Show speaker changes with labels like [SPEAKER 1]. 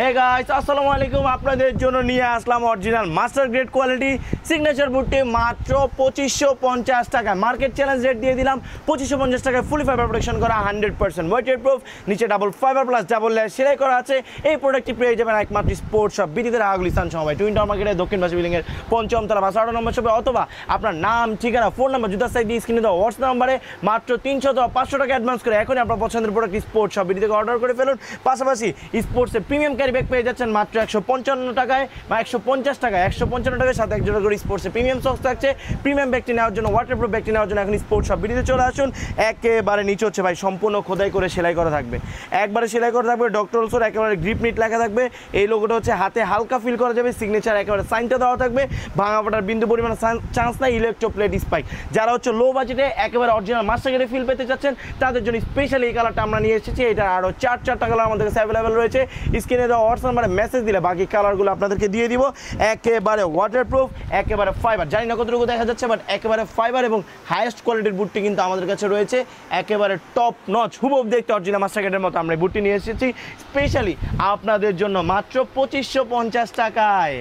[SPEAKER 1] Hey guys আসসালামু আলাইকুম, আপনাদের জন্য নিয়ে আসলাম original master grade quality signature বুটটি মাত্র 2550 টাকায়। মার্কেট চ্যালেঞ্জ রেট দিয়ে দিলাম 2550 টাকায়। ফুলি ফাইবার প্রোটেকশন করা 100% ওয়েটেড প্রুফ, নিচে double fibre plus double layer সেলাই করা আছে। এই প্রোডাক্টটি পেয়ে যাবেন একমাত্র স্পোর্টস শপ বিডিতে রাগুলিস্তান সময় টুইন টাওয়ার মার্কেটের দক্ষিণ পাশে বিল্ডিংয়ের 5ম তলা 12 নম্বর শপে, অথবা আপনার নাম ঠিকানা ফোন নাম্বার জুতার সাইড দিয়ে স্ক্রিনে দেওয়া হোয়াটসঅ্যাপ নাম্বারে মাত্র 300 অথবা 500 টাকা অ্যাডভান্স করে এখনই আপনার পছন্দের প্রোডাক্ট স্পোর্টস শপ বিডি থেকে অর্ডার করে ফেলুন। পাশাপাশি স্পোর্টসের প্রিমিয়াম ক্যারি ব্যাগ পেয়ে যাচ্ছেন মাত্র 155 টাকায় বা 150 টাকায়। 155 টাকার সাথে একজোড়া করে স্পোর্টসের প্রিমিয়াম সক্স থাকছে। প্রিমিয়াম ব্যাগটি নেওয়ার জন্য, ওয়াটারপ্রুফ ব্যাগটি নেওয়ার জন্য এখন স্পোর্টস শপ বিডিতে চলে আসুন। একেবারে নিচে হচ্ছে ভাই সম্পূর্ণ খোদাই করে সেলাই করা থাকবে, একবারে সেলাই করা থাকবে। ডক্টর অলসোর একেবারে গ্রিপ নিট লেখা থাকবে। এই লোগোটা হচ্ছে হাতে হালকা ফিল করা যাবে। সিগনেচার একেবারে সাইনটা দেওয়া থাকবে। ভাঙা ফাটার বিন্দু পরিমাণ চান্স নাই। Electroplate spike. যারা হচ্ছে লো বাজেটে একেবারে অরিজিনাল মাস্টার গ্রেডে ফিল পেতে চাচ্ছেন তাদের জন্য স্পেশালি এই কালারটা আমরা নিয়ে এসেছি। এটা আরও চারটা কালার আমাদের কাছে অ্যাভেলেবেল রয়েছে। স্ক্রিনে দেওয়া হোয়াটসঅ্যাপ নাম্বারে মেসেজ দিলে বাকি কালারগুলো আপনাদেরকে দিয়ে দিব। একেবারে ওয়াটারপ্রুফ, একেবারে ফাইবার। জানি না কতটুকু দেখা যাচ্ছে, বাট একেবারে ফাইবার এবং হাইয়েস্ট কোয়ালিটির বুটটি কিন্তু আমাদের কাছে রয়েছে। একেবারে টপ নচ হুবহু দেখতে অরিজিনাল মাস্টার গ্রেডের মতো আমরা বুটটি নিয়ে এসেছি স্পেশালি আপনাদের জন্য মাত্র 2550 টাকায়।